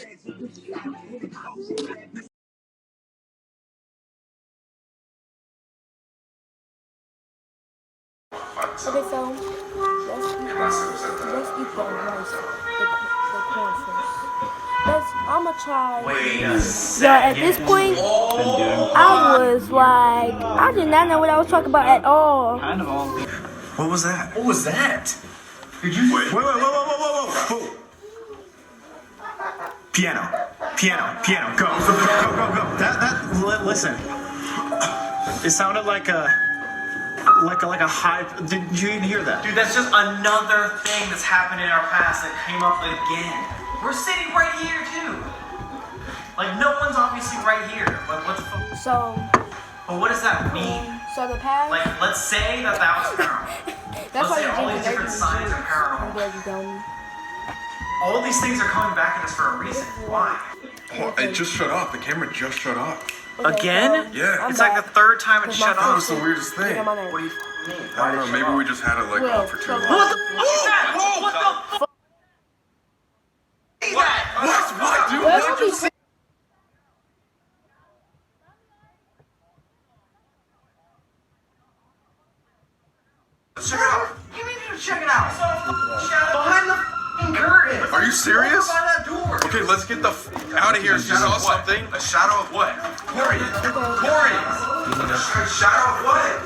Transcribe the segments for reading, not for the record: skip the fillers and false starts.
Okay, so let's eat the rice, the corn first. I'ma try. Wait a Yeah, second. at this point, I was like, I did not know what I was talking about at all. Kind of all. What was that? What was that? Did you? Wait, whoa. Piano, go. Listen. It sounded like a high. Did you even hear that? Dude, that's just another thing that's happened in our past that came up again. We're sitting right here too. Like no one's obviously right here. But what the fuck? So, But what does that mean? so the past. Like, let's say that was paranormal. That's let's why say you're all drinking these different dirty signs are juice. paranormal. I'm glad you don't. All these things are coming back at us for a reason. Why? Oh, it just shut off. The camera just shut off. Okay, Again? so Yeah. I'm It's like back. the third time it 'Cause shut my off. That's the weirdest thing. Get on my nerves. What do you mean? I don't know. Maybe we just had it like on for too long. What the fuck is that? What the fuck? What, dude? Well, What you see? Check it out. You mean you check it out? Behind the f***ing curtain. Are you serious? Behind that door. Okay, let's get the out of here. You saw something? A shadow of what? Corey. A shadow of what?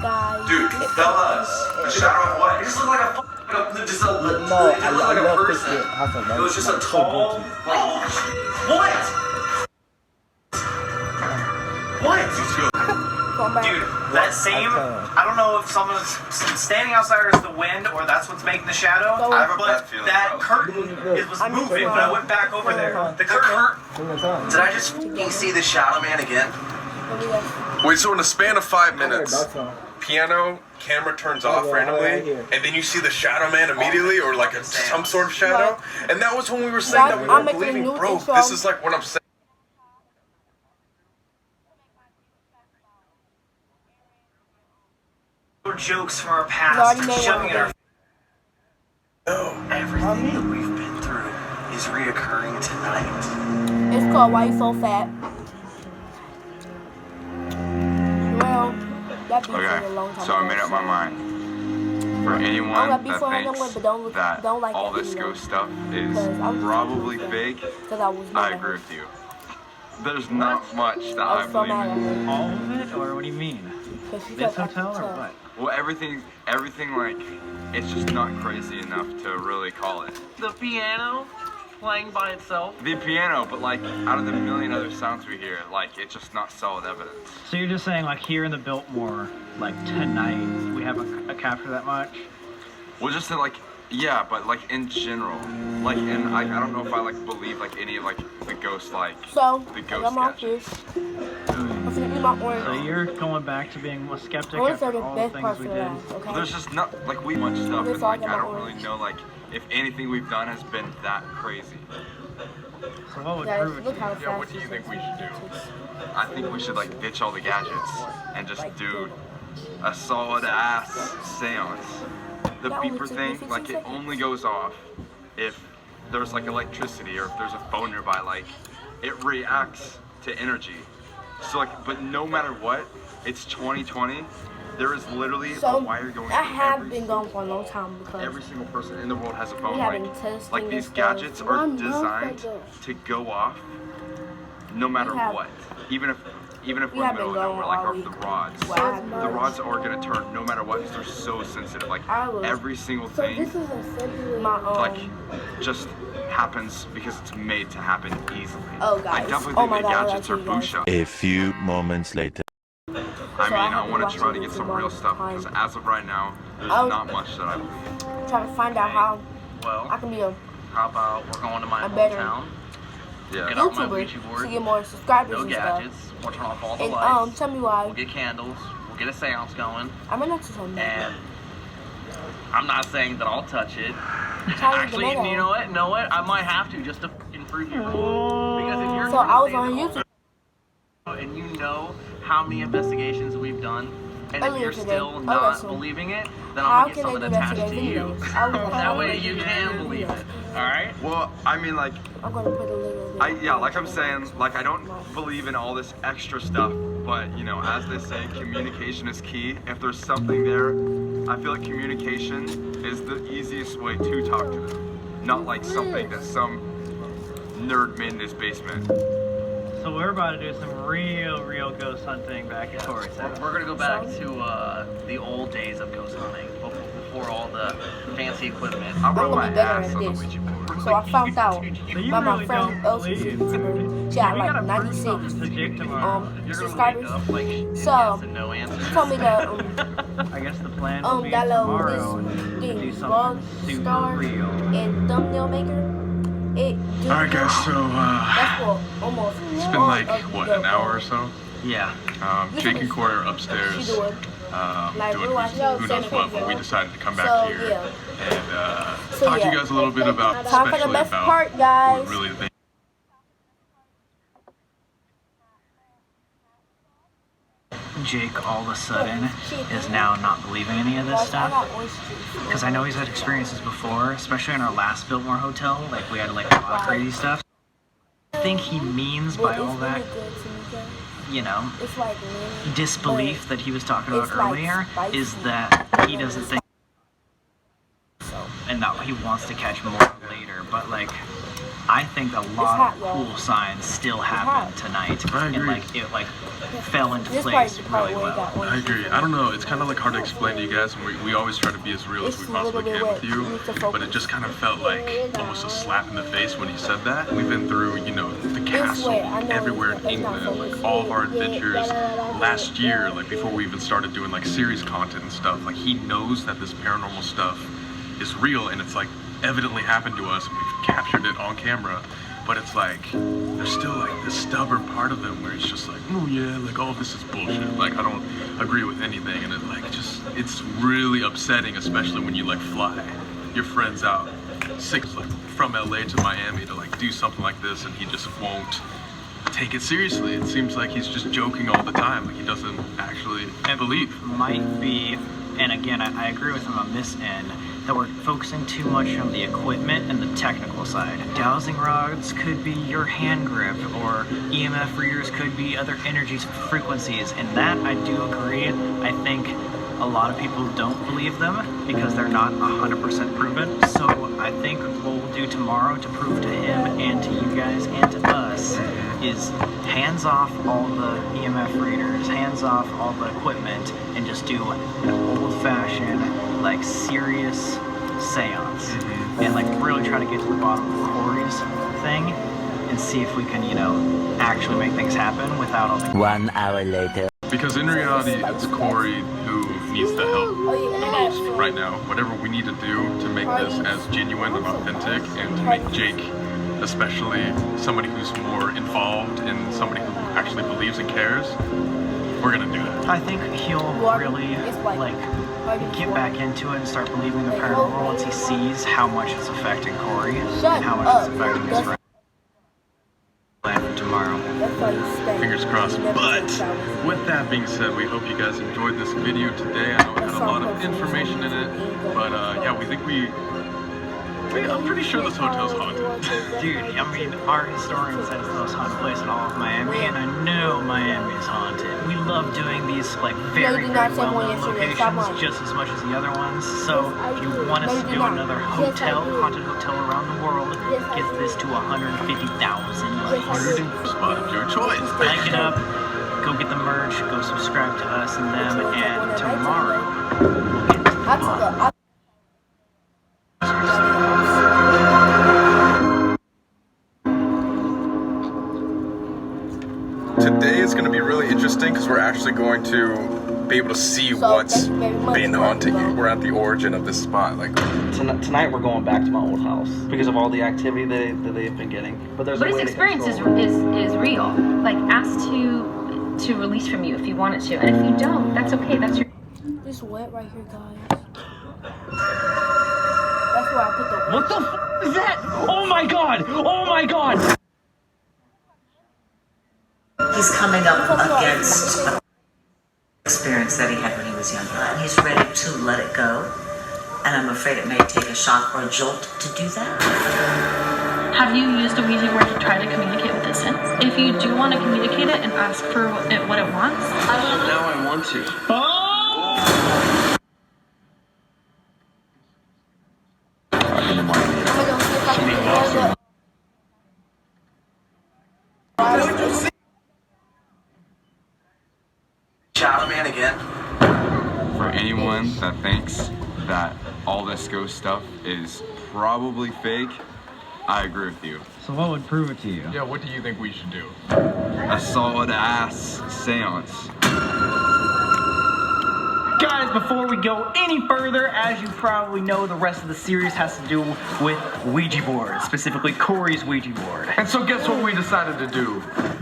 Guys. Dude, tell us. A shadow of what? It just looked like a f***ing, just a, No, it looked like a love person. this shit. It was just a tall, like, what? What? Come back. Dude, that same, I don't know if someone's standing outside or it's the wind or that's what's making the shadow, So- I have a but bad feeling, that bro. curtain, it was moving when I went back over there. The curtain, Did I just f***ing see the shadow man again? Wait, so in the span of 5 minutes, piano, camera turns off Okay, right randomly, here. and then you see the shadow man immediately, or like some sort of shadow, and that was when we were saying Guys, that we I'm weren't making a believing, new bro. intro. This is like what I'm saying. jokes from our You past, already made shoving one in of our everything that we've been through is reoccurring tonight. It's called Why You So Fat. Well, that beat Okay, a long time so I ago, made up my mind. For anyone I'm that gonna be for him, thinks but don't like all that this video. ghost stuff is Because I was probably just fake, Because I was I mad at agree her. with you. There's not much that I I was so believe mad at in. her. All of it, or what do you mean? 'Cause she This said hotel or hotel. what? Well, everything like, it's just not crazy enough to really call it. The piano playing by itself. The piano, but like, out of the million other sounds we hear, like, it's just not solid evidence. So you're just saying, like, here in the Biltmore, like, tonight, we haven't captured that much? Well, just to like, yeah, but like in general, like, and I don't know if I like believe like any of like the ghost So, the I ghost got my sketches. fish. I'm gonna eat my orange. So you're going back to being a skeptic Orange are after the all the best things parts we of did? the life, okay? Well, there's just not like we much stuff, This and all like got I my don't really orange. know like if anything we've done has been that crazy. So what would Guys, prove it to look you? how Yeah, fast what do you this think is. we should do? I think we should like ditch all the gadgets and just do a solid ass seance. The That only beeper took me thing, 15 like it seconds. only goes off if there's like electricity or if there's a phone nearby. Like it reacts to energy. So like, but no matter what, it's 2020. There is literally So, a wire going I through have every been single- gone for a long time because Every single person in the world has a phone. we have been Like testing these this gadgets stuff are 1 month designed ago. to go off no matter have- what. Even if We we're in the have middle been of going nowhere, like all off week. the rods. Well, I have The no- rods are gonna turn no matter what because they're so sensitive. Like I will. every single So thing this is essentially my like just happens because it's made to happen easily. Oh, I guys. definitely Oh think my the God, gadgets I are got you guys. bullshit. A few moments later. I So mean, I I have want been to try to watching get some YouTube real all stuff the time. because as of right now, there's I'll- not much that I believe. trying to find out how Well, I can be a how about we're going to my I'm better. hometown, Yeah. get out my YouTuber Ouija board, to get more subscribers no and stuff. gadgets, we'll turn off all the And lights, tell me why. we'll get candles, we'll get a seance going, I'm gonna tell you and I'm not saying that I'll touch it. Charlie Actually, D'Amelio. you know what? I might have to just to fucking prove you wrong. Because if you're So I was gonna on say YouTube. that all- and you know how many investigations we've done And if Earlier you're today. still Oh, not that's so- believing it, then How I'm gonna get can something they do that attached today to you. anyways? I was like, That oh, way you can believe it. Alright? Well, I mean, like, I'm gonna put a little. yeah, like I'm saying, like I don't believe in all this extra stuff, but you know, as they say, communication is key. If there's something there, I feel like communication is the easiest way to talk to them, not like something that some nerd made in his basement. So we're about to do some real ghost hunting back at Corey's house. We're gonna go back to the old days of ghost hunting, before all the fancy equipment. I'll rub gonna my be better ass at on the this. Ouija board. So I found out So you by my really friend don't Elsie's believe. YouTuber. She We had gotta like prove 96 something to Jake tomorrow. You're gonna subscribers. wake up like So, yes and no answers. She told me to I guess the plan will be that little tomorrow this to thing, do log something super star real. and thumbnail maker. Alright guys, so That's what almost. it's been like what, an hour or so? Yeah. Jake and Corey are She upstairs doing. Like, doing we're watching who knows what, but we decided to come back here and talk to you guys a little bit about, Time for the especially best about part, what guys. really the Jake all of a sudden is now not believing any of this stuff. Because I know he's had experiences before, especially in our last Biltmore hotel. Like, we had like a lot of crazy stuff. I think he means by all that, you know, It's like disbelief that he was talking about It's like earlier spicy. is that he doesn't think, and that he wants to catch more later. But like, I think a lot hot, of y'all. cool signs still hot. happened tonight, I and agree. like it like fell into This place part's the part really where it well. got I agree. I don't know. It's kind of like hard to explain to you guys, and we always try to be as real as we It's a possibly little can bit with wet. you. You need to But focus. it just kind of felt like almost a slap in the face when he said that. We've been through, you know, the castle, wet. I know everywhere in it's not England, like focused. all of our Yeah, adventures yeah. last year, like before we even started doing like series content and stuff. Like he knows that this paranormal stuff is real, and it's like evidently happened to us, and we've captured it on camera. But it's like, there's still like this stubborn part of them where it's just like, oh yeah, like all this is bullshit. Like I don't agree with anything, and it like just, it's really upsetting, especially when you like fly your friends out like from LA to Miami to like do something like this, and he just won't take it seriously. It seems like he's just joking all the time, like he doesn't actually believe. Might be, and again, I agree with him on this end, that we're focusing too much on the equipment and the technical side. Dowsing rods could be your hand grip, or EMF readers could be other energy frequencies, and that I do agree. I think a lot of people don't believe them because they're not 100% proven. So I think what we'll do tomorrow to prove to him and to you guys and to us is hands off all the EMF readers, hands off all the equipment, and just do an old-fashioned, like, serious seance. And like really try to get to the bottom of Corey's thing and see if we can, you know, actually make things happen without all the 1 hour later. Because in reality, it's Corey who needs the help the most right now. Whatever we need to do to make this as genuine and authentic, and to make Jake, especially somebody who's more involved and somebody who actually believes and cares, we're gonna do that. I think he'll really like get back into it and start believing the paranormal once he sees how much it's affecting Corey and how much it's affecting his friends. Plan for tomorrow. Fingers crossed. But with that being said, we hope you guys enjoyed this video today. I know it had a lot of information in it, but yeah, we think I'm pretty sure this hotel's haunted. Dude, I mean, our historian says it's the most haunted place in all of Miami, and I know Miami is haunted. We love doing these, like, very, very well-known locations just as much as the other ones. So, if you want us to do another hotel, haunted hotel around the world, get this to 150,000 likes. 100 spot of your choice. Like it up, go get the merch, go subscribe to us and them, and tomorrow, we'll get to the bottom. Today is going to be really interesting because we're actually going to be able to see what's been haunting you. We're at the origin of this spot. Like Tonight we're going back to my old house because of all the activity that they've been getting. But his experience is real. Like, ask to release from you if you want it to, and if you don't, that's okay. That's your. It's wet right here, guys. That's where I put the. What the f is that? Oh my god! Oh my god! He's coming up against experience that he had when he was younger, and he's ready to let it go. And I'm afraid it may take a shock or a jolt to do that. Have you used a Ouija board to try to communicate with it since? If you do want to communicate it and ask for what it wants, Now I want to. Shadow Man again. For anyone that thinks that all this ghost stuff is probably fake, I agree with you. So what would prove it to you? Yeah, what do you think we should do? A solid ass seance. Guys, before we go any further, as you probably know, the rest of the series has to do with Ouija boards, specifically Corey's Ouija board. And so guess what we decided to do?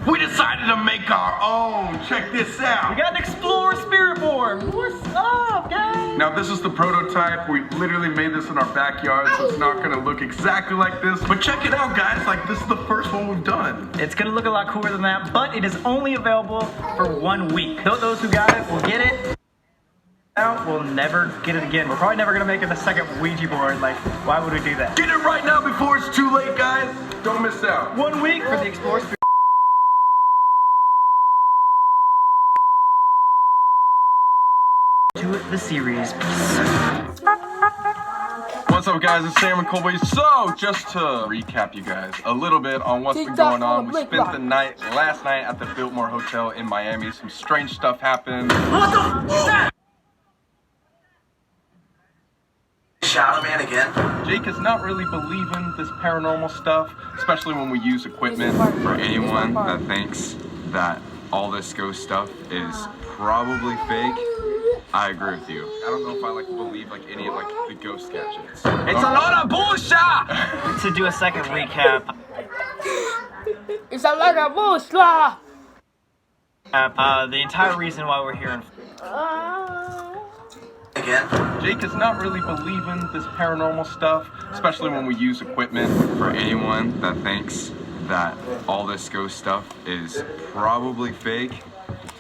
We decided to make our own. Check this out. We got an Explorer Spirit board. What's up, guys? Now this is the prototype. We literally made this in our backyard, so it's not gonna look exactly like this. But check it out, guys. Like, this is the first one we've done. It's gonna look a lot cooler than that, but it is only available for 1 week. Those who got it will get it. Now we'll never get it again. We're probably never gonna make it a second Ouija board. Like, why would we do that? Get it right now before it's too late, guys. Don't miss out. 1 week for the Explorer Spirit. To the series. What's up, guys? It's Sam and Colby. So, just to recap you guys a little bit on what's been going on, we spent the night last night at the Biltmore Hotel in Miami. Some strange stuff happened. What the? Shadow Man again. Jake is not really believing this paranormal stuff, especially when we use equipment. For anyone that thinks that all this ghost stuff is probably fake, I agree with you. I don't know if I believe any of the ghost gadgets. It's a lot of bullshit. To do a second recap. It's a lot of bullshit. The entire reason why we're here in Again. Jake is not really believing this paranormal stuff, especially when we use equipment. For anyone that thinks that all this ghost stuff is probably fake,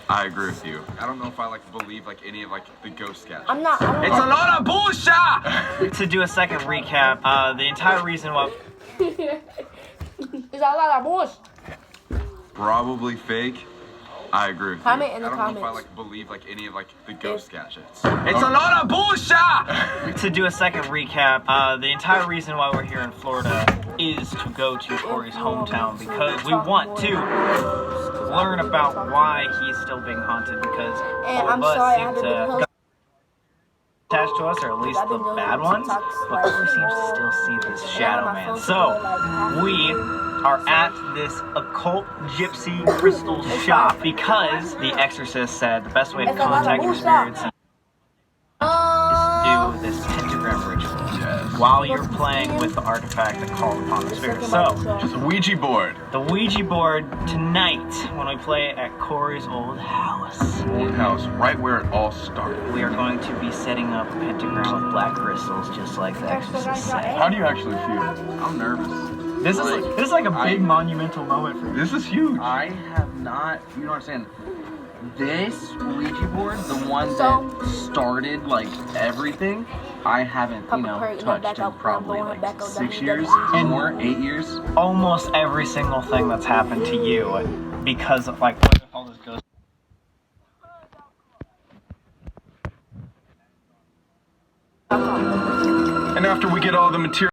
I agree with you. I don't know if I believe any of the ghost gadgets. It's a lot of bullshit. To do a second recap, the entire reason why It's a lot of bullshit. Probably fake. I agree with Comment you. in the I don't know comments. if I believe any of the ghost gadgets. It's a lot of bullshit. To do a second recap, the entire reason why we're here in Florida is to go to Corey's hometown because we want to learn about why he's still being haunted because all of us seem to attached to us, or at least the bad ones, but Corey seems to still see this shadow man. So we are at this occult gypsy crystal shop because the exorcist said the best way to contact your spirits is to do this pentagram ritual while you're playing with the artifact that calls upon the spirit. So, Just a Ouija board. the Ouija board tonight when we play at Corey's old house. Old house, right where it all started. We are going to be setting up a pentagram with black crystals just like the exorcist said. How do you actually feel? I'm nervous. This is like a big monumental moment for you. This is huge. I have not, you know what I'm saying? This Ouija board, the one that started everything, I haven't, touched in probably 6 years, and more, 8 years. Almost every single thing that's happened to you because of what the hell this goes. And after we get all the material